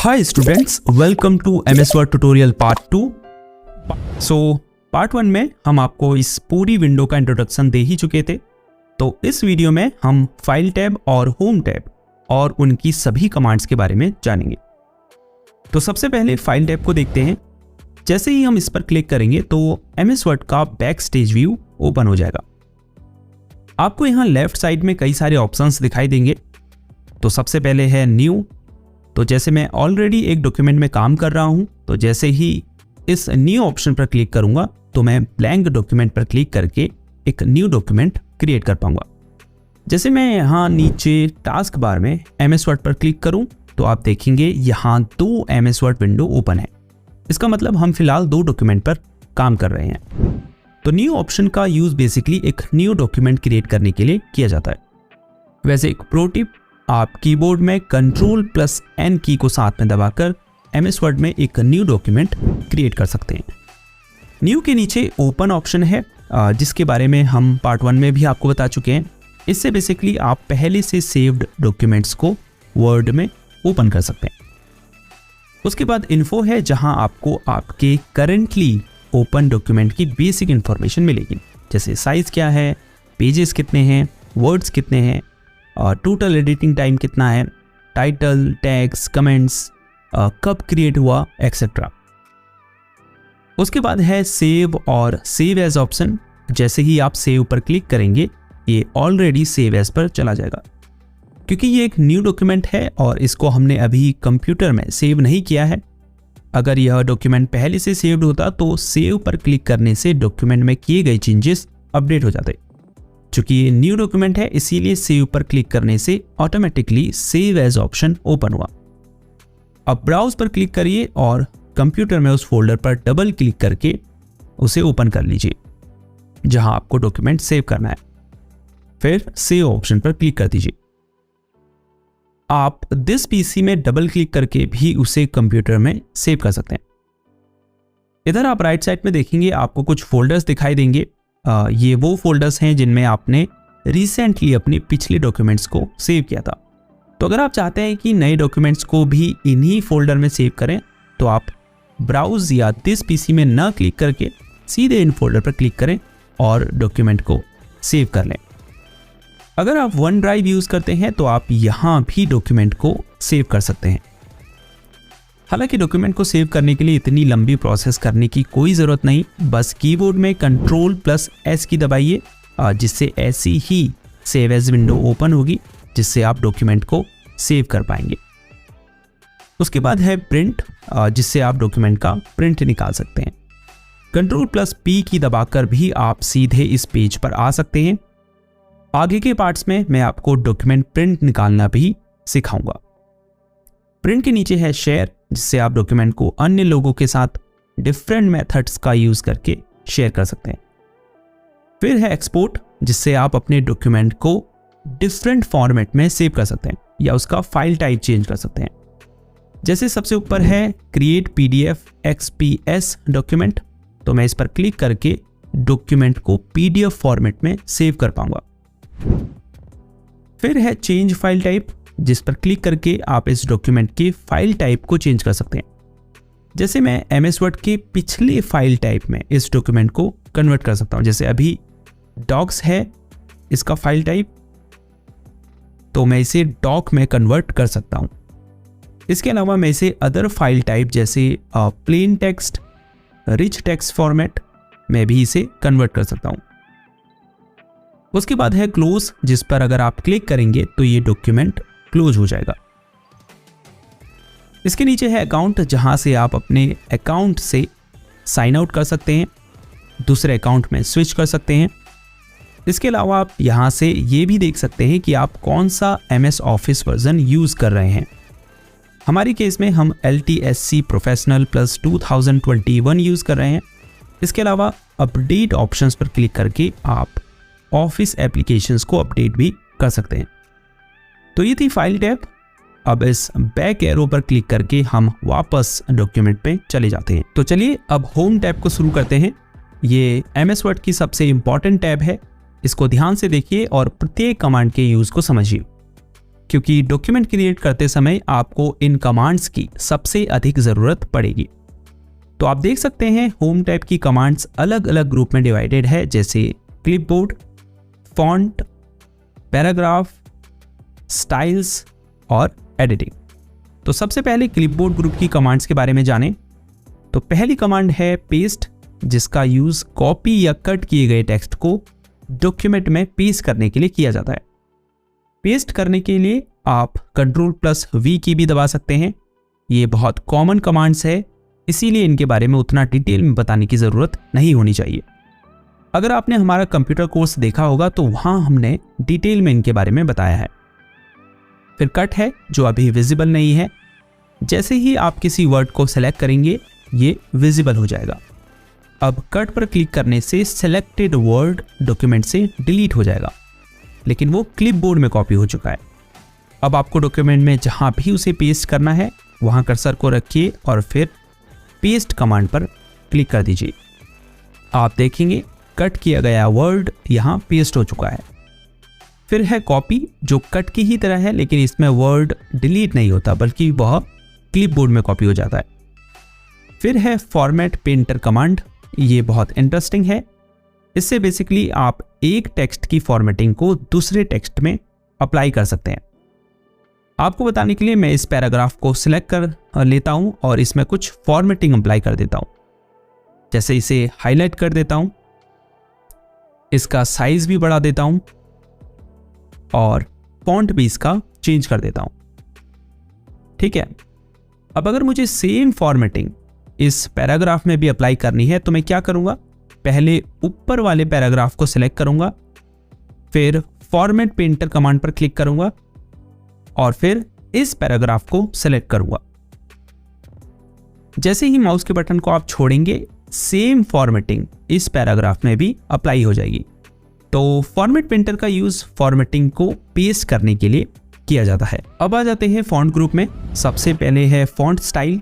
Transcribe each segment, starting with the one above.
Hi students, welcome to MS Word Tutorial Part 2. So Part 1 में हम आपको इस पूरी विंडो का इंट्रोडक्शन दे ही चुके थे। तो इस वीडियो में हम फाइल टैब और होम टैब और उनकी सभी कमांड्स के बारे में जानेंगे। तो सबसे पहले फाइल टैब को देखते हैं। जैसे ही हम इस पर क्लिक करेंगे तो MS Word का बैक स्टेज व्यू ओपन हो जाएगा। आपको यहाँ लेफ्ट साइड में कई सारे ऑप्शंस दिखाई देंगे। तो सबसे पहले है न्यू। तो जैसे मैं ऑलरेडी एक डॉक्यूमेंट में काम कर रहा हूं, तो जैसे ही इस न्यू ऑप्शन पर क्लिक करूंगा तो मैं ब्लैंक डॉक्यूमेंट पर क्लिक करके एक न्यू डॉक्यूमेंट क्रिएट कर पाऊंगा। जैसे मैं यहाँ नीचे टास्क बार में MS Word पर क्लिक करूं तो आप देखेंगे यहाँ 2 MS Word विंडो ओपन है। इसका मतलब हम फिलहाल 2 डॉक्यूमेंट पर काम कर रहे हैं। तो न्यू ऑप्शन का यूज बेसिकली एक न्यू डॉक्यूमेंट क्रिएट करने के लिए किया जाता है। वैसे एक प्रो टिप, आप कीबोर्ड में Ctrl+N की को साथ में दबाकर MS Word में एक न्यू डॉक्यूमेंट क्रिएट कर सकते हैं। न्यू के नीचे ओपन ऑप्शन है, जिसके बारे में हम पार्ट 1 में भी आपको बता चुके हैं। इससे बेसिकली आप पहले से सेव्ड डॉक्यूमेंट्स को वर्ड में ओपन कर सकते हैं। उसके बाद इन्फो है, जहां आपको आपके करेंटली ओपन डॉक्यूमेंट की बेसिक इंफॉर्मेशन मिलेगी, जैसे साइज क्या है, पेजेस कितने हैं, वर्ड्स कितने हैं, और टोटल एडिटिंग टाइम कितना है, टाइटल, टैग्स, कमेंट्स, कब क्रिएट हुआ, एक्सेट्रा। उसके बाद है सेव और सेव एज ऑप्शन। जैसे ही आप सेव पर क्लिक करेंगे ये ऑलरेडी सेव एज पर चला जाएगा। क्योंकि ये एक न्यू डॉक्यूमेंट है और इसको हमने अभी कंप्यूटर में सेव नहीं किया है। अगर यह डॉक्यूमेंट पहले से सेव्ड होता तो सेव पर क्लिक करने से डॉक्यूमेंट में किए गए चेंजेस अपडेट हो जाते। चूंकि ये न्यू डॉक्यूमेंट है इसीलिए सेव पर क्लिक करने से automatically save as option open हुआ। अब ब्राउज पर क्लिक करिए और कंप्यूटर में उस फोल्डर पर डबल क्लिक करके उसे ओपन कर लीजिए जहां आपको डॉक्यूमेंट सेव करना है। फिर सेव ऑप्शन पर क्लिक कर दीजिए। आप दिस पीसी में डबल क्लिक करके भी उसे कंप्यूटर में सेव कर सकते हैं। इधर आप राइट साइड में देखेंगे आपको कुछ फोल्डर्स दिखाई देंगे। ये वो फोल्डर्स हैं जिनमें आपने रिसेंटली अपने पिछले डॉक्यूमेंट्स को सेव किया था। तो अगर आप चाहते हैं कि नए डॉक्यूमेंट्स को भी इन्हीं फोल्डर में सेव करें तो आप ब्राउज या दिस पीसी में ना क्लिक करके सीधे इन फोल्डर पर क्लिक करें और डॉक्यूमेंट को सेव कर लें। अगर आप वन ड्राइव यूज करते हैं तो आप यहाँ भी डॉक्यूमेंट को सेव कर सकते हैं। हालांकि डॉक्यूमेंट को सेव करने के लिए इतनी लंबी प्रोसेस करने की कोई ज़रूरत नहीं, बस कीबोर्ड में Ctrl+S की दबाइए, जिससे ऐसी ही सेव एज विंडो ओपन होगी जिससे आप डॉक्यूमेंट को सेव कर पाएंगे। उसके बाद है प्रिंट, जिससे आप डॉक्यूमेंट का प्रिंट निकाल सकते हैं। Ctrl+P की दबाकर भी आप सीधे इस पेज पर आ सकते हैं। आगे के पार्ट्स में मैं आपको डॉक्यूमेंट प्रिंट निकालना भी सिखाऊंगा। प्रिंट के नीचे है शेयर, जिससे आप डॉक्यूमेंट को अन्य लोगों के साथ डिफरेंट मेथड्स का यूज करके शेयर कर सकते हैं। फिर है एक्सपोर्ट, जिससे आप अपने डॉक्यूमेंट को डिफरेंट फॉर्मेट में सेव कर सकते हैं या उसका फाइल टाइप चेंज कर सकते हैं। जैसे सबसे ऊपर है क्रिएट PDF XPS डॉक्यूमेंट, तो मैं इस पर क्लिक करके डॉक्यूमेंट को PDF फॉर्मेट में सेव कर पाऊंगा। फिर है चेंज फाइल टाइप, जिस पर क्लिक करके आप इस डॉक्यूमेंट के फाइल टाइप को चेंज कर सकते हैं। जैसे मैं MS Word के पिछले फाइल टाइप में इस डॉक्यूमेंट को कन्वर्ट कर सकता हूं। जैसे अभी डॉक्स है इसका फाइल टाइप, तो मैं इसे डॉक में कन्वर्ट कर सकता हूं। इसके अलावा मैं इसे अदर फाइल टाइप जैसे plain text, rich text format में भी इसे कन्वर्ट कर सकता हूं। उसके बाद है क्लोज, जिस पर अगर आप क्लिक करेंगे तो ये डॉक्यूमेंट क्लोज हो जाएगा। इसके नीचे है अकाउंट, जहां से आप अपने अकाउंट से साइन आउट कर सकते हैं, दूसरे अकाउंट में स्विच कर सकते हैं। इसके अलावा आप यहां से ये भी देख सकते हैं कि आप कौन सा MS ऑफिस वर्जन यूज कर रहे हैं। हमारी केस में हम LTSC प्रोफेशनल प्लस 2021 यूज कर रहे हैं। इसके अलावा अपडेट ऑप्शंस पर क्लिक करके आप ऑफिस एप्लीकेशंस को अपडेट भी कर सकते हैं। तो ये थी फाइल टैब। अब इस बैक एरो पर क्लिक करके हम वापस डॉक्यूमेंट पे चले जाते हैं। तो चलिए अब होम टैब को शुरू करते हैं। ये MS Word की सबसे इंपॉर्टेंट टैब है। इसको ध्यान से देखिए और प्रत्येक कमांड के यूज को समझिए। क्योंकि डॉक्यूमेंट क्रिएट करते समय आपको इन कमांड्स की सबसे अधिक ज़रूरत पड़ेगी। तो आप देख सकते हैं होम टैब की कमांड्स अलग अलग ग्रुप में डिवाइडेड है, जैसे क्लिपबोर्ड, फॉन्ट, पैराग्राफ, स्टाइल्स और एडिटिंग। तो सबसे पहले क्लिपबोर्ड ग्रुप की कमांड्स के बारे में जानें। तो पहली कमांड है पेस्ट, जिसका यूज़ कॉपी या कट किए गए टेक्स्ट को डॉक्यूमेंट में पेस्ट करने के लिए किया जाता है। पेस्ट करने के लिए आप Ctrl+V की भी दबा सकते हैं। ये बहुत कॉमन कमांड्स है, इसीलिए इनके बारे में उतना डिटेल में बताने की ज़रूरत नहीं होनी चाहिए। अगर आपने हमारा कंप्यूटर कोर्स देखा होगा तो वहाँ हमने डिटेल में इनके बारे में बताया है। फिर कट है, जो अभी विजिबल नहीं है। जैसे ही आप किसी वर्ड को सेलेक्ट करेंगे ये विजिबल हो जाएगा। अब कट पर क्लिक करने से सेलेक्टेड वर्ड डॉक्यूमेंट से डिलीट हो जाएगा, लेकिन वो क्लिपबोर्ड में कॉपी हो चुका है। अब आपको डॉक्यूमेंट में जहाँ भी उसे पेस्ट करना है वहाँ कर्सर को रखिए और फिर पेस्ट कमांड पर क्लिक कर दीजिए। आप देखेंगे कट किया गया वर्ड यहाँ पेस्ट हो चुका है। फिर है कॉपी, जो कट की ही तरह है, लेकिन इसमें वर्ड डिलीट नहीं होता बल्कि वह क्लिपबोर्ड में कॉपी हो जाता है। फिर है फॉर्मेट पेंटर कमांड। ये बहुत इंटरेस्टिंग है। इससे बेसिकली आप एक टेक्स्ट की फॉर्मेटिंग को दूसरे टेक्स्ट में अप्लाई कर सकते हैं। आपको बताने के लिए मैं इस पैराग्राफ को सिलेक्ट कर लेता हूं और इसमें कुछ फॉर्मेटिंग अप्लाई कर देता हूं। जैसे इसे हाईलाइट कर देता हूं, इसका साइज भी बढ़ा देता हूं और फॉन्ट भी इसका चेंज कर देता हूं। ठीक है, अब अगर मुझे सेम फॉर्मेटिंग इस पैराग्राफ में भी अप्लाई करनी है तो मैं क्या करूंगा, पहले ऊपर वाले पैराग्राफ को सिलेक्ट करूंगा, फिर फॉर्मेट पेंटर कमांड पर क्लिक करूंगा और फिर इस पैराग्राफ को सिलेक्ट करूंगा। जैसे ही माउस के बटन को आप छोड़ेंगे सेम फॉर्मेटिंग इस पैराग्राफ में भी अप्लाई हो जाएगी। तो फॉर्मेट पेंटर का यूज फॉर्मेटिंग को पेस्ट करने के लिए किया जाता है। अब आ जाते हैं फॉन्ट ग्रुप में। सबसे पहले है फॉन्ट स्टाइल।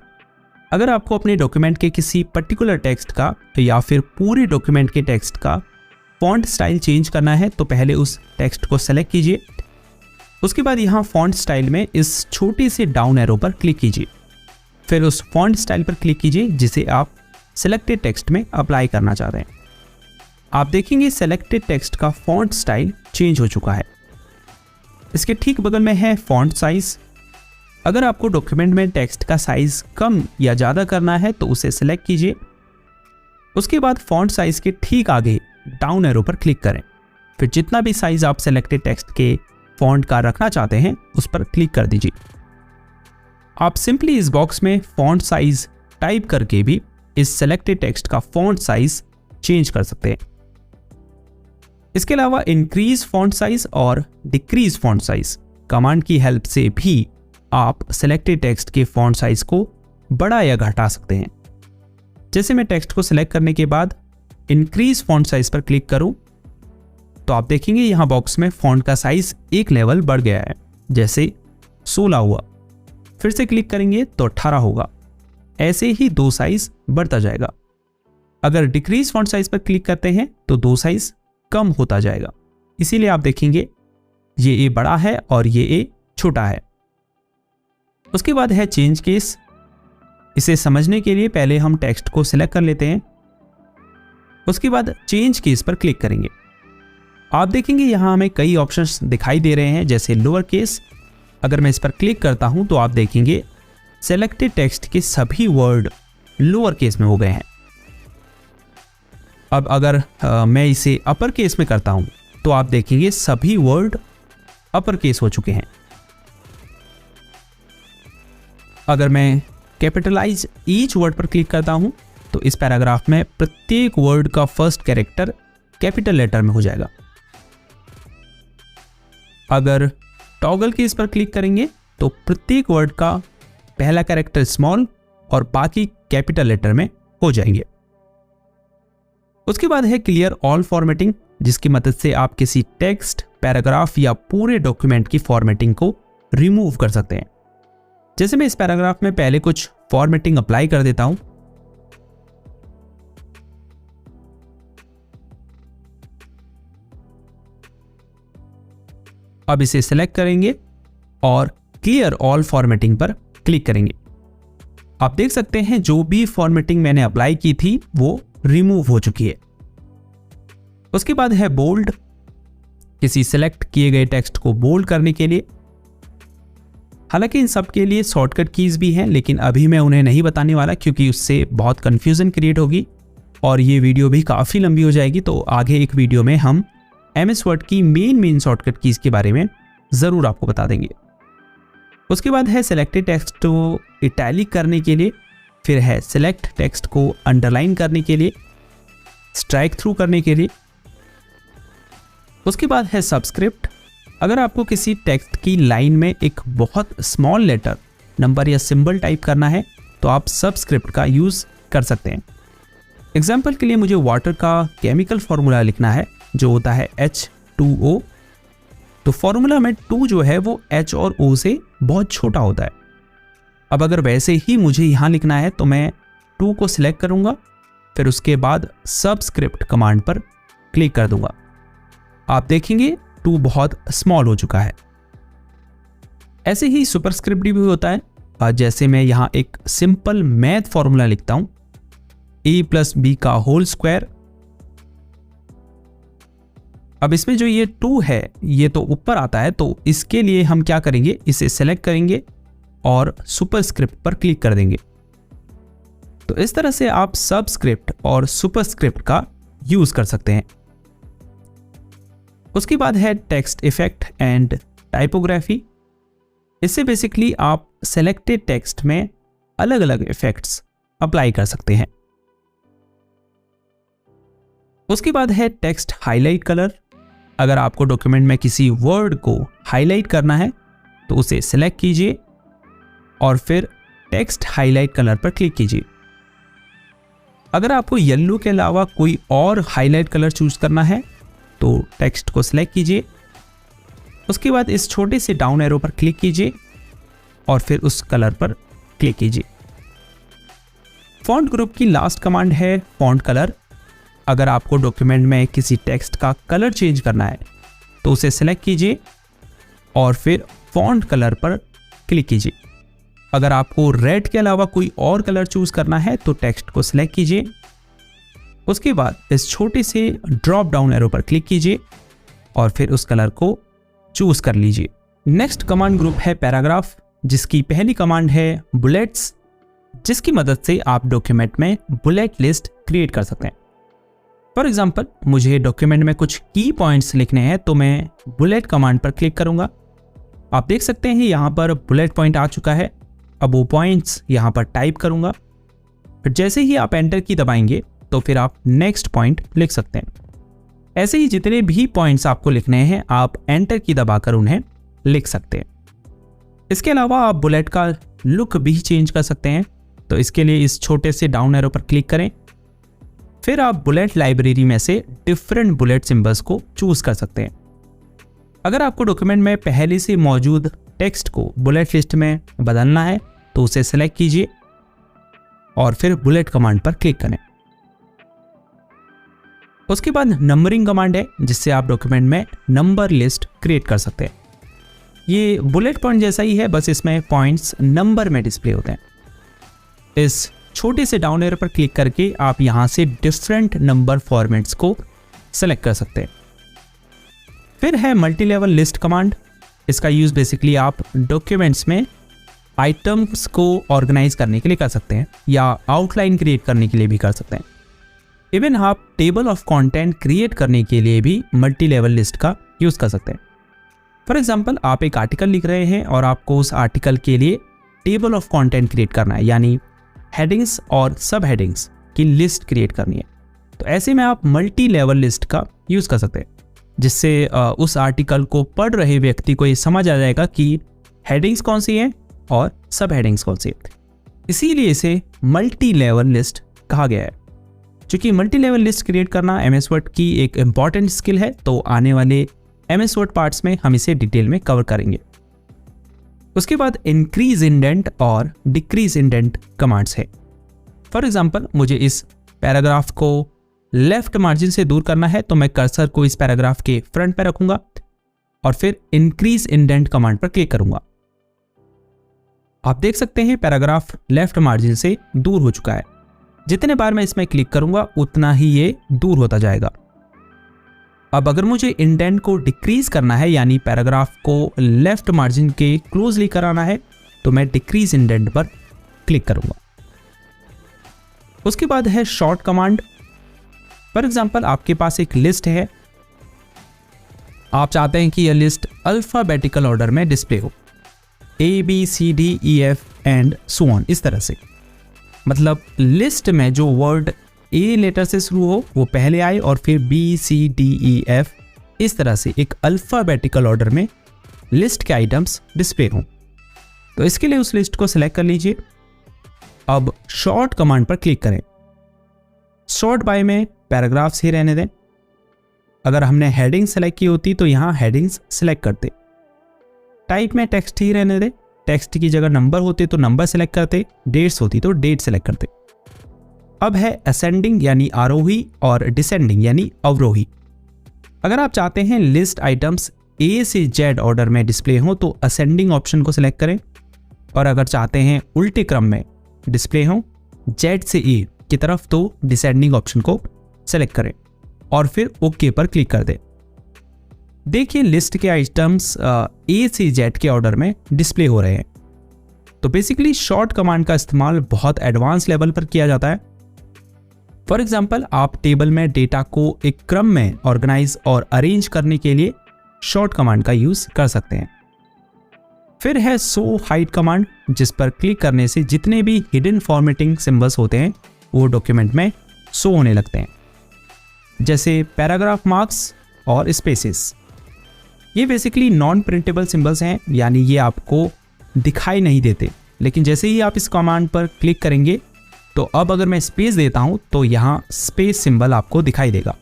अगर आपको अपने डॉक्यूमेंट के किसी पर्टिकुलर टेक्स्ट का या फिर पूरे डॉक्यूमेंट के टेक्स्ट का फॉन्ट स्टाइल चेंज करना है तो पहले उस टेक्स्ट को सेलेक्ट कीजिए। उसके बाद यहाँ फॉन्ट स्टाइल में इस छोटे से डाउन एरो पर क्लिक कीजिए। फिर उस फॉन्ट स्टाइल पर क्लिक कीजिए जिसे आप सिलेक्टेड टेक्स्ट में अप्लाई करना चाहते हैं। आप देखेंगे सेलेक्टेड टेक्स्ट का फॉन्ट स्टाइल चेंज हो चुका है। इसके ठीक बगल में है फॉन्ट साइज। अगर आपको डॉक्यूमेंट में टेक्स्ट का साइज कम या ज़्यादा करना है तो उसे सेलेक्ट कीजिए। उसके बाद फॉन्ट साइज के ठीक आगे डाउन एरो पर क्लिक करें। फिर जितना भी साइज आप सेलेक्टेड टेक्स्ट के फॉन्ट का रखना चाहते हैं उस पर क्लिक कर दीजिए। आप सिंपली इस बॉक्स में फॉन्ट साइज टाइप करके भी इस सेलेक्टेड टेक्स्ट का फॉन्ट साइज चेंज कर सकते हैं। इसके अलावा इंक्रीज फॉन्ट साइज और डिक्रीज फॉन्ट साइज कमांड की हेल्प से भी आप सेलेक्टेड टेक्स्ट के फॉन्ट साइज को बढ़ा या घटा सकते हैं। जैसे मैं टेक्स्ट को सिलेक्ट करने के बाद इंक्रीज फॉन्ट साइज पर क्लिक करूं तो आप देखेंगे यहां बॉक्स में फॉन्ट का साइज एक लेवल बढ़ गया है, जैसे 16 हुआ। फिर से क्लिक करेंगे तो 18 होगा। ऐसे ही 2 साइज बढ़ता जाएगा। अगर डिक्रीज फॉन्ट साइज पर क्लिक करते हैं तो 2 साइज कम होता जाएगा। इसीलिए आप देखेंगे ये ए बड़ा है और ये ए छोटा है। उसके बाद है चेंज केस। इसे समझने के लिए पहले हम टेक्स्ट को सिलेक्ट कर लेते हैं। उसके बाद चेंज केस पर क्लिक करेंगे। आप देखेंगे यहां हमें कई ऑप्शंस दिखाई दे रहे हैं, जैसे लोअर केस। अगर मैं इस पर क्लिक करता हूं तो आप देखेंगे सेलेक्टेड टेक्स्ट के सभी वर्ड लोअर केस में हो गए हैं। अब अगर मैं इसे अपर केस में करता हूं तो आप देखेंगे सभी वर्ड अपर केस हो चुके हैं। अगर मैं कैपिटलाइज ईच वर्ड पर क्लिक करता हूं तो इस पैराग्राफ में प्रत्येक वर्ड का फर्स्ट कैरेक्टर कैपिटल लेटर में हो जाएगा। अगर टॉगल केस पर क्लिक करेंगे तो प्रत्येक वर्ड का पहला कैरेक्टर स्मॉल और बाकी कैपिटल लेटर में हो जाएंगे। उसके बाद है क्लियर ऑल फॉर्मेटिंग, जिसकी मदद से आप किसी टेक्स्ट, पैराग्राफ या पूरे डॉक्यूमेंट की फॉर्मेटिंग को रिमूव कर सकते हैं। जैसे मैं इस पैराग्राफ में पहले कुछ फॉर्मेटिंग अप्लाई कर देता हूं। अब इसे सेलेक्ट करेंगे और क्लियर ऑल फॉर्मेटिंग पर क्लिक करेंगे। आप देख सकते हैं जो भी फॉर्मेटिंग मैंने अप्लाई की थी वो रिमूव हो चुकी है। उसके बाद है बोल्ड, किसी सिलेक्ट किए गए टेक्स्ट को बोल्ड करने के लिए। हालांकि इन सब के लिए शॉर्टकट कीज भी हैं, लेकिन अभी मैं उन्हें नहीं बताने वाला क्योंकि उससे बहुत कंफ्यूजन क्रिएट होगी और ये वीडियो भी काफ़ी लंबी हो जाएगी। तो आगे एक वीडियो में हम MS वर्ड की मेन शॉर्टकट कीज के बारे में ज़रूर आपको बता देंगे। उसके बाद है सिलेक्टेड टेक्स्ट को इटैलिक करने के लिए, फिर है सिलेक्ट टेक्स्ट को अंडरलाइन करने के लिए, स्ट्राइक थ्रू करने के लिए। उसके बाद है सबस्क्रिप्ट। अगर आपको किसी टेक्स्ट की लाइन में एक बहुत स्मॉल लेटर, नंबर या सिंबल टाइप करना है तो आप सबस्क्रिप्ट का यूज़ कर सकते हैं। एग्जाम्पल के लिए मुझे वाटर का केमिकल फॉर्मूला लिखना है जो होता है H2O। तो फॉर्मूला में 2 जो है वो H और O से बहुत छोटा होता है। अब अगर वैसे ही मुझे यहाँ लिखना है तो मैं 2 को सिलेक्ट करूँगा, फिर उसके बाद सबस्क्रिप्ट कमांड पर क्लिक कर दूंगा। आप देखेंगे 2 बहुत स्मॉल हो चुका है। ऐसे ही सुपरस्क्रिप्ट भी होता है। जैसे मैं यहाँ एक सिंपल मैथ फॉर्मूला लिखता हूँ, a+b का होल स्क्वायर। अब इसमें जो ये 2 है ये तो ऊपर आता है, तो इसके लिए हम क्या करेंगे, इसे सेलेक्ट करेंगे और सुपरस्क्रिप्ट पर क्लिक कर देंगे। तो इस तरह से आप सबस्क्रिप्ट और सुपरस्क्रिप्ट का यूज कर सकते हैं। उसके बाद है टेक्स्ट इफेक्ट एंड टाइपोग्राफी। इससे बेसिकली आप सेलेक्टेड टेक्स्ट में अलग अलग इफेक्ट्स अप्लाई कर सकते हैं। उसके बाद है टेक्स्ट हाईलाइट कलर। अगर आपको डॉक्यूमेंट में किसी वर्ड को हाईलाइट करना है तो उसे सेलेक्ट कीजिए और फिर टेक्स्ट हाईलाइट कलर पर क्लिक कीजिए। अगर आपको येलो के अलावा कोई और हाईलाइट कलर चूज करना है तो टेक्स्ट को सिलेक्ट कीजिए। उसके बाद इस छोटे से डाउन एरो पर क्लिक कीजिए और फिर उस कलर पर क्लिक कीजिए। फॉन्ट ग्रुप की लास्ट कमांड है फॉन्ट कलर। अगर आपको डॉक्यूमेंट में किसी टेक्स्ट का कलर चेंज करना है तो उसे सिलेक्ट कीजिए और फिर फॉन्ट कलर पर क्लिक कीजिए। अगर आपको रेड के अलावा कोई और कलर चूज करना है तो टेक्स्ट को सिलेक्ट कीजिए। उसके बाद इस छोटे से ड्रॉप डाउन एरो पर क्लिक कीजिए और फिर उस कलर को चूज कर लीजिए। नेक्स्ट कमांड ग्रुप है पैराग्राफ, जिसकी पहली कमांड है बुलेट्स, जिसकी मदद से आप डॉक्यूमेंट में बुलेट लिस्ट क्रिएट कर सकते हैं। फॉर एग्जाम्पल मुझे डॉक्यूमेंट में कुछ की पॉइंट्स लिखने हैं तो मैं बुलेट कमांड पर क्लिक करूंगा। आप देख सकते हैं यहाँ पर बुलेट पॉइंट आ चुका है। अब वो पॉइंट्स यहाँ पर टाइप करूंगा। फिर जैसे ही आप एंटर की दबाएंगे तो फिर आप नेक्स्ट पॉइंट लिख सकते हैं। ऐसे ही जितने भी पॉइंट्स आपको लिखने हैं आप एंटर की दबाकर उन्हें लिख सकते हैं। इसके अलावा आप बुलेट का लुक भी चेंज कर सकते हैं। तो इसके लिए इस छोटे से डाउन एरो पर क्लिक करें, फिर आप बुलेट लाइब्रेरी में से डिफरेंट बुलेट सिंबल्स को चूज कर सकते हैं। अगर आपको डॉक्यूमेंट में पहले से मौजूद टेक्स्ट को बुलेट लिस्ट में बदलना है तो उसे सेलेक्ट कीजिए और फिर बुलेट कमांड पर क्लिक करें। उसके बाद नंबरिंग कमांड है, जिससे आप डॉक्यूमेंट में नंबर लिस्ट क्रिएट कर सकते हैं। ये बुलेट पॉइंट जैसा ही है, बस इसमें पॉइंट्स नंबर में डिस्प्ले होते हैं। इस छोटे से डाउन एरो पर क्लिक करके आप यहां से डिफरेंट नंबर फॉर्मेट्स को सेलेक्ट कर सकते हैं। फिर है मल्टी लेवल लिस्ट कमांड। इसका यूज बेसिकली आप डॉक्यूमेंट्स में आइटम्स को ऑर्गेनाइज करने के लिए कर सकते हैं या आउटलाइन क्रिएट करने के लिए भी कर सकते हैं। इवन आप टेबल ऑफ कंटेंट क्रिएट करने के लिए भी मल्टी लेवल लिस्ट का यूज कर सकते हैं। फॉर एग्जांपल आप एक आर्टिकल लिख रहे हैं और आपको उस आर्टिकल के लिए टेबल ऑफ कंटेंट क्रिएट करना है, यानी हेडिंग्स और सब हेडिंग्स की लिस्ट क्रिएट करनी है। तो ऐसे में आप मल्टी लेवल लिस्ट का यूज कर सकते हैं, जिससे उस आर्टिकल को पढ़ रहे व्यक्ति को ये समझ आ जाएगा कि हेडिंग्स कौन सी हैं और सब हेडिंग्स कौन सी हैं। इसीलिए इसे मल्टी लेवल लिस्ट कहा गया है। चूंकि मल्टी लेवल लिस्ट क्रिएट करना MS वर्ड की एक इंपॉर्टेंट स्किल है, तो आने वाले MS वर्ड पार्ट्स में हम इसे डिटेल में कवर करेंगे। उसके बाद इंक्रीज इंडेंट और डिक्रीज इंडेंट कमांड्स है। फॉर एग्जांपल मुझे इस पैराग्राफ को लेफ्ट मार्जिन से दूर करना है तो मैं कर्सर को इस पैराग्राफ के फ्रंट पे रखूंगा और फिर इंक्रीज इंडेंट कमांड पर क्लिक करूंगा। आप देख सकते हैं पैराग्राफ लेफ्ट मार्जिन से दूर हो चुका है। जितने बार मैं इसमें क्लिक करूंगा उतना ही ये दूर होता जाएगा। अब अगर मुझे इंडेंट को डिक्रीज करना है यानी पैराग्राफ को लेफ्ट मार्जिन के क्लोजली कराना है तो मैं डिक्रीज इंडेंट पर क्लिक करूंगा। उसके बाद है शॉर्ट कमांड। फॉर एग्जांपल आपके पास एक लिस्ट है, आप चाहते हैं कि यह लिस्ट अल्फाबेटिकल ऑर्डर में डिस्प्ले हो, ABCDEF एंड सो ऑन, इस तरह से। मतलब लिस्ट में जो वर्ड A लेटर से शुरू हो वो पहले आए और फिर BCDEF, इस तरह से एक अल्फाबेटिकल ऑर्डर में लिस्ट के आइटम्स डिस्प्ले हों। तो इसके लिए उस लिस्ट को सिलेक्ट कर लीजिए। अब शॉर्ट कमांड पर क्लिक करें। शॉर्ट बाय में पैराग्राफ्स ही रहने दें। अगर हमने हेडिंग सेलेक्ट की होती तो यहाँ हेडिंग्स सेलेक्ट करते। टाइप में टेक्स्ट ही रहने दें। टेक्स्ट की जगह नंबर होते तो नंबर सेलेक्ट करते, डेट्स होती तो डेट सेलेक्ट करते। अब है असेंडिंग यानी आरोही और डिसेंडिंग यानी अवरोही। अगर आप चाहते हैं लिस्ट आइटम्स A से Z ऑर्डर में डिस्प्ले हो तो असेंडिंग ऑप्शन को सिलेक्ट करें, और अगर चाहते हैं उल्टे क्रम में डिस्प्ले हो Z से A की तरफ तो डिसेंडिंग ऑप्शन को सेलेक्ट करें और फिर ओके पर क्लिक कर दें। देखिए लिस्ट के आइटम्स A से Z के ऑर्डर में डिस्प्ले हो रहे हैं। तो बेसिकली शॉर्ट कमांड का इस्तेमाल बहुत एडवांस लेवल पर किया जाता है। फॉर एग्जाम्पल आप टेबल में डेटा को एक क्रम में ऑर्गेनाइज और अरेंज करने के लिए शॉर्ट कमांड का यूज कर सकते हैं। फिर है शो हाइड कमांड, जिस पर क्लिक करने से जितने भी हिडन फॉर्मेटिंग सिंबल्स होते हैं वो डॉक्यूमेंट में शो होने लगते हैं, जैसे पैराग्राफ मार्क्स और स्पेसेस। ये बेसिकली नॉन प्रिंटेबल सिंबल्स हैं, यानी ये आपको दिखाई नहीं देते, लेकिन जैसे ही आप इस कमांड पर क्लिक करेंगे तो अब अगर मैं स्पेस देता हूं तो यहाँ स्पेस सिंबल आपको दिखाई देगा।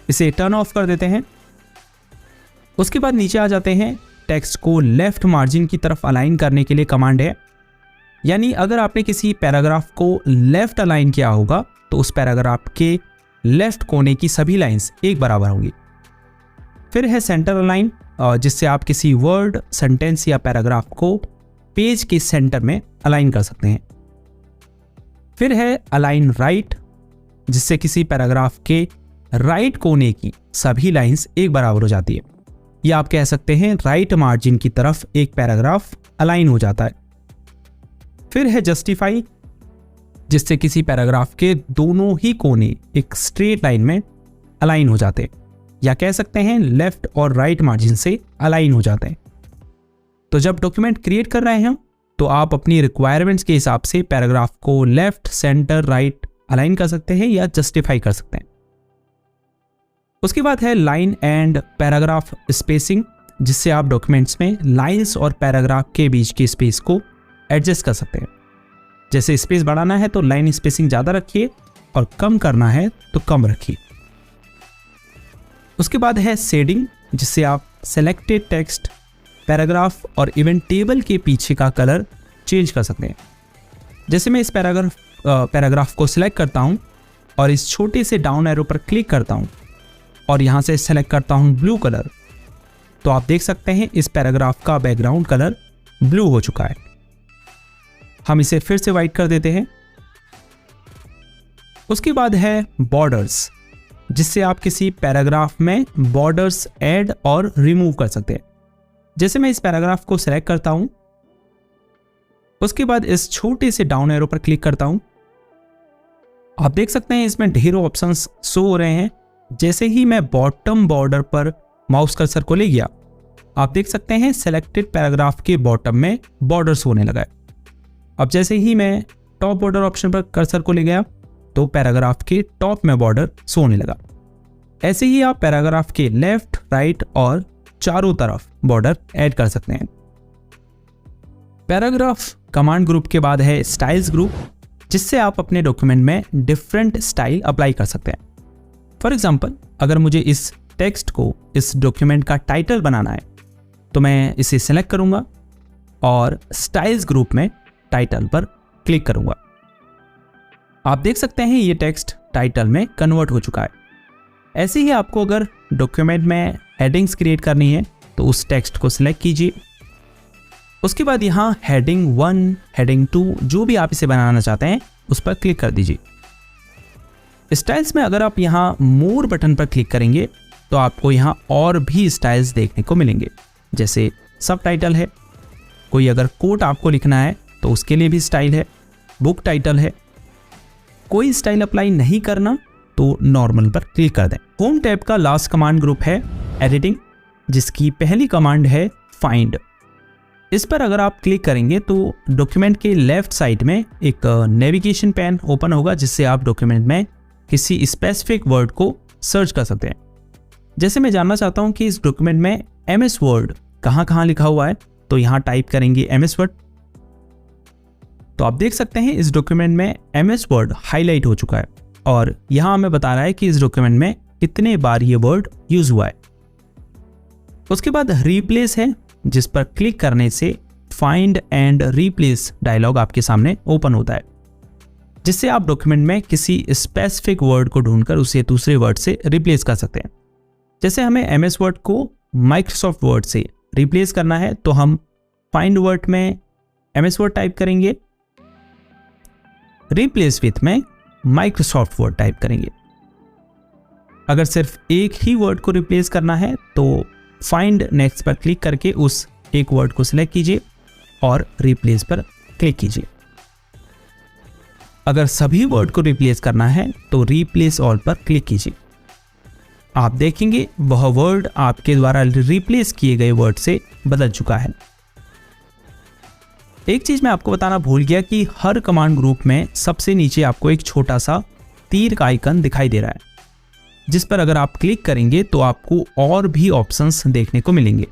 इसे टर्न ऑफ कर देते हैं। उसके बाद नीचे आ जाते हैं। टेक्स्ट को लेफ्ट मार्जिन की तरफ अलाइन करने के लिए कमांड है, यानी अगर आपने किसी पैराग्राफ को लेफ्ट अलाइन किया होगा तो उस पैराग्राफ के लेफ्ट कोने की सभी लाइंस एक बराबर होंगी। फिर है सेंटर अलाइन, जिससे आप किसी वर्ड, सेंटेंस या पैराग्राफ को पेज के सेंटर में अलाइन कर सकते हैं। फिर है अलाइन राइट, जिससे किसी पैराग्राफ के राइट कोने की सभी लाइंस एक बराबर हो जाती है, या आप कह सकते हैं राइट मार्जिन की तरफ एक पैराग्राफ अलाइन हो जाता है। फिर है जस्टिफाई, जिससे किसी पैराग्राफ के दोनों ही कोने एक स्ट्रेट लाइन में अलाइन हो जाते हैं, या कह सकते हैं लेफ्ट और राइट मार्जिन से अलाइन हो जाते हैं। तो जब डॉक्यूमेंट क्रिएट कर रहे हैं तो आप अपनी रिक्वायरमेंट्स के हिसाब से पैराग्राफ को लेफ्ट, सेंटर, राइट अलाइन कर सकते हैं या जस्टिफाई कर सकते हैं। उसके बाद है लाइन एंड पैराग्राफ स्पेसिंग, जिससे आप डॉक्यूमेंट्स में लाइंस और पैराग्राफ के बीच की स्पेस को एडजस्ट कर सकते हैं। जैसे स्पेस बढ़ाना है तो लाइन स्पेसिंग ज़्यादा रखिए और कम करना है तो कम रखिए। उसके बाद है शेडिंग, जिससे आप सेलेक्टेड टेक्स्ट, पैराग्राफ और इवन टेबल के पीछे का कलर चेंज कर सकते हैं। जैसे मैं इस पैराग्राफ को सिलेक्ट करता हूं और इस छोटे से डाउन एरो पर क्लिक करता हूं और यहां से सेलेक्ट करता हूं ब्लू कलर, तो आप देख सकते हैं इस पैराग्राफ का बैकग्राउंड कलर ब्लू हो चुका है। हम इसे फिर से वाइट कर देते हैं। उसके बाद है बॉर्डर्स, जिससे आप किसी पैराग्राफ में बॉर्डर्स ऐड और रिमूव कर सकते हैं। जैसे मैं इस पैराग्राफ को सिलेक्ट करता हूं, उसके बाद इस छोटे से डाउन एरो पर क्लिक करता हूं, आप देख सकते हैं इसमें ढेरों ऑप्शंस शो हो रहे हैं। जैसे ही मैं बॉटम बॉर्डर पर माउस कर्सर को ले गया, आप देख सकते हैं सेलेक्टेड पैराग्राफ के बॉटम में बॉर्डर्स होने लगा है। अब जैसे ही मैं टॉप बॉर्डर ऑप्शन पर कर्सर को ले गया तो पैराग्राफ के टॉप में बॉर्डर शो होने लगा। ऐसे ही आप पैराग्राफ के लेफ्ट, राइट और चारों तरफ बॉर्डर ऐड कर सकते हैं। पैराग्राफ कमांड ग्रुप के बाद है स्टाइल्स ग्रुप, जिससे आप अपने डॉक्यूमेंट में डिफरेंट स्टाइल अप्लाई कर सकते हैं। फॉर एग्जाम्पल, अगर मुझे इस टेक्स्ट को इस डॉक्यूमेंट का टाइटल बनाना है तो मैं इसे सेलेक्ट करूंगा और स्टाइल्स ग्रुप में टाइटल पर क्लिक करूंगा। आप देख सकते हैं ये टेक्स्ट टाइटल में कन्वर्ट हो चुका है। ऐसे ही आपको अगर डॉक्यूमेंट में हेडिंग्स क्रिएट करनी है तो उस टेक्स्ट को सिलेक्ट कीजिए उसके बाद यहाँ हेडिंग 1, हेडिंग 2 जो भी आप इसे बनाना चाहते हैं उस पर क्लिक कर दीजिए। स्टाइल्स में अगर आप यहाँ मोर बटन पर क्लिक करेंगे तो आपको यहाँ और भी स्टाइल्स देखने को मिलेंगे, जैसे सब टाइटल है, कोई अगर कोट आपको लिखना है तो उसके लिए भी स्टाइल है, बुक टाइटल है। कोई स्टाइल अप्लाई नहीं करना तो नॉर्मल पर क्लिक कर दें। होम टैब का लास्ट कमांड ग्रुप है एडिटिंग, जिसकी पहली कमांड है फाइंड। इस पर अगर आप क्लिक करेंगे तो डॉक्यूमेंट के लेफ्ट साइड में एक नेविगेशन पैन ओपन होगा, जिससे आप डॉक्यूमेंट में किसी स्पेसिफिक वर्ड को सर्च कर सकते हैं। जैसे मैं जानना चाहता हूं कि इस डॉक्यूमेंट में MS वर्ड कहां लिखा हुआ है, तो यहां टाइप करेंगे MS वर्ड। तो आप देख सकते हैं इस डॉक्यूमेंट में MS वर्ड हाईलाइट हो चुका है और यहां हमें बता रहा है कि इस डॉक्यूमेंट में कितने बार ये वर्ड यूज हुआ है। उसके बाद रिप्लेस है, जिस पर क्लिक करने से फाइंड एंड रिप्लेस डायलॉग आपके सामने ओपन होता है, जिससे आप डॉक्यूमेंट में किसी स्पेसिफिक वर्ड को ढूंढकर उसे दूसरे वर्ड से रिप्लेस कर सकते हैं। जैसे हमें MS वर्ड को माइक्रोसॉफ्ट वर्ड से रिप्लेस करना है तो हम फाइंड वर्ड में MS वर्ड टाइप करेंगे, रिप्लेस विथ में माइक्रोसॉफ्ट वर्ड टाइप करेंगे। अगर सिर्फ एक ही वर्ड को रिप्लेस करना है तो फाइंड नेक्स्ट पर क्लिक करके उस एक वर्ड को सिलेक्ट कीजिए और रिप्लेस पर क्लिक कीजिए। अगर सभी वर्ड को रिप्लेस करना है तो रिप्लेस ऑल पर क्लिक कीजिए। आप देखेंगे वह वर्ड आपके द्वारा रिप्लेस किए गए वर्ड से बदल चुका है। एक चीज मैं आपको बताना भूल गया कि हर कमांड ग्रुप में सबसे नीचे आपको एक छोटा सा तीर का आइकन दिखाई दे रहा है, जिस पर अगर आप क्लिक करेंगे तो आपको और भी ऑप्शंस देखने को मिलेंगे।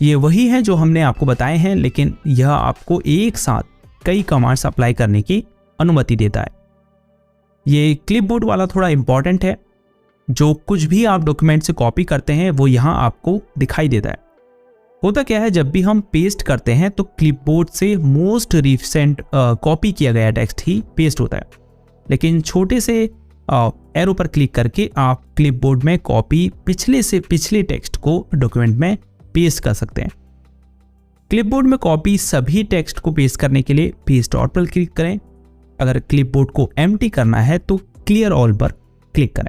ये वही है जो हमने आपको बताए हैं, लेकिन यह आपको एक साथ कई कमांड्स अप्लाई करने की अनुमति देता है। ये क्लिपबोर्ड वाला थोड़ा इंपॉर्टेंट है, जो कुछ भी आप डॉक्यूमेंट से कॉपी करते हैं वो यहाँ आपको दिखाई देता है। होता क्या है, जब भी हम पेस्ट करते हैं तो क्लिपबोर्ड से मोस्ट रिसेंट कॉपी किया गया टेक्स्ट ही पेस्ट होता है, लेकिन छोटे से एरो पर क्लिक करके आप क्लिपबोर्ड में कॉपी पिछले से पिछले टेक्स्ट को डॉक्यूमेंट में पेस्ट कर सकते हैं। क्लिपबोर्ड में कॉपी सभी टेक्स्ट को पेस्ट करने के लिए पेस्ट ऑल पर क्लिक करें। अगर क्लिपबोर्ड को एम्प्टी करना है तो क्लियर ऑल पर क्लिक करें।